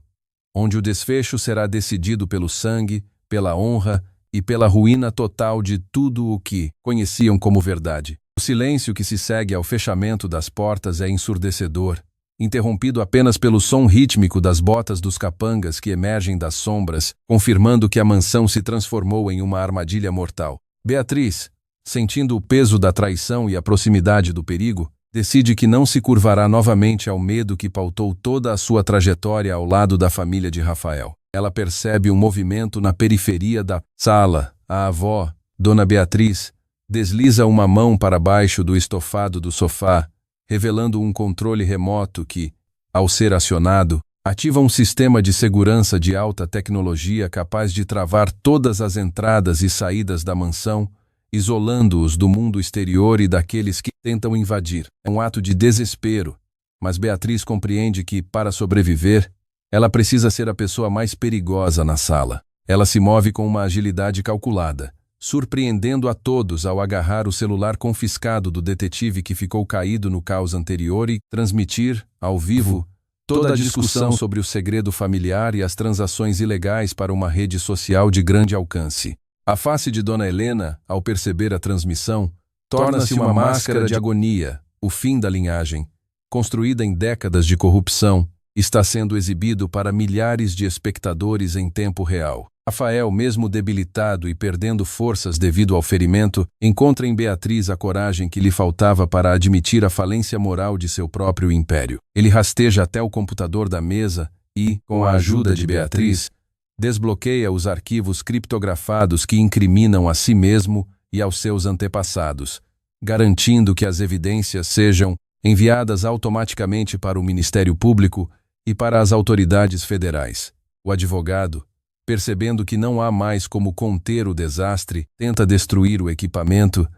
onde o desfecho será decidido pelo sangue, pela honra e pela ruína total de tudo o que conheciam como verdade. O silêncio que se segue ao fechamento das portas é ensurdecedor, interrompido apenas pelo som rítmico das botas dos capangas que emergem das sombras, confirmando que a mansão se transformou em uma armadilha mortal. Beatriz, sentindo o peso da traição e a proximidade do perigo, decide que não se curvará novamente ao medo que pautou toda a sua trajetória ao lado da família de Rafael. Ela percebe um movimento na periferia da sala. A avó, Dona Beatriz, desliza uma mão para baixo do estofado do sofá, revelando um controle remoto que, ao ser acionado, ativa um sistema de segurança de alta tecnologia capaz de travar todas as entradas e saídas da mansão, isolando-os do mundo exterior e daqueles que tentam invadir. É um ato de desespero, mas Beatriz compreende que, para sobreviver, ela precisa ser a pessoa mais perigosa na sala. Ela se move com uma agilidade calculada, surpreendendo a todos ao agarrar o celular confiscado do detetive que ficou caído no caos anterior e transmitir, ao vivo, toda a discussão sobre o segredo familiar e as transações ilegais para uma rede social de grande alcance. A face de Dona Helena, ao perceber a transmissão, torna-se uma máscara de agonia. O fim da linhagem, construída em décadas de corrupção, está sendo exibido para milhares de espectadores em tempo real. Rafael, mesmo debilitado e perdendo forças devido ao ferimento, encontra em Beatriz a coragem que lhe faltava para admitir a falência moral de seu próprio império. Ele rasteja até o computador da mesa e, com a ajuda de Beatriz, desbloqueia os arquivos criptografados que incriminam a si mesmo e aos seus antepassados, garantindo que as evidências sejam enviadas automaticamente para o Ministério Público e para as autoridades federais. O advogado, percebendo que não há mais como conter o desastre, tenta destruir o equipamento,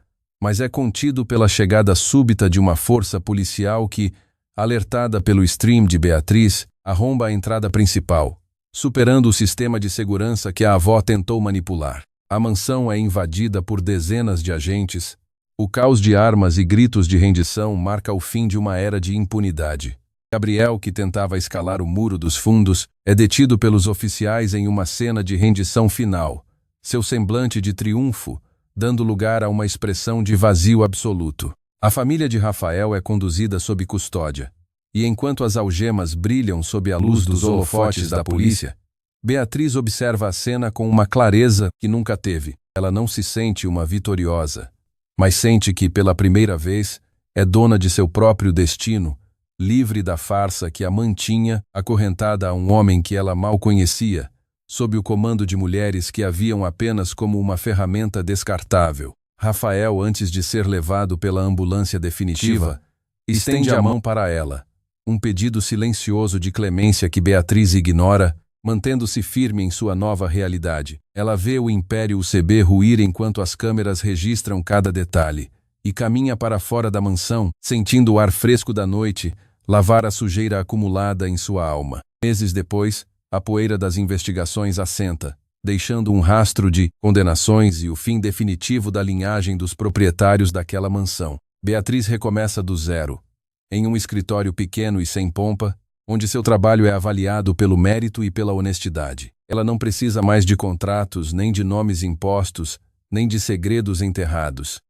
mas é contido pela chegada súbita de uma força policial que, alertada pelo stream de Beatriz, arromba a entrada principal, superando o sistema de segurança que a avó tentou manipular. A mansão é invadida por dezenas de agentes, O caos de armas e gritos de rendição marca o fim de uma era de impunidade. Gabriel, que tentava escalar o muro dos fundos, é detido pelos oficiais em uma cena de rendição final, seu semblante de triunfo, dando lugar a uma expressão de vazio absoluto. A família de Rafael é conduzida sob custódia, e enquanto as algemas brilham sob a luz dos holofotes da polícia, Beatriz observa a cena com uma clareza que nunca teve. Ela não se sente uma vitoriosa, mas sente que, pela primeira vez, é dona de seu próprio destino, livre da farsa que a mantinha acorrentada a um homem que ela mal conhecia, sob o comando de mulheres que a viam apenas como uma ferramenta descartável. Rafael, antes de ser levado pela ambulância definitiva, estende a mão para ela, um pedido silencioso de clemência que Beatriz ignora, mantendo-se firme em sua nova realidade. Ela vê o Império UCB ruir enquanto as câmeras registram cada detalhe, e caminha para fora da mansão, sentindo o ar fresco da noite lavar a sujeira acumulada em sua alma. Meses depois, a poeira das investigações assenta, deixando um rastro de condenações e o fim definitivo da linhagem dos proprietários daquela mansão. Beatriz recomeça do zero, em um escritório pequeno e sem pompa, onde seu trabalho é avaliado pelo mérito e pela honestidade. Ela não precisa mais de contratos, nem de nomes impostos, nem de segredos enterrados.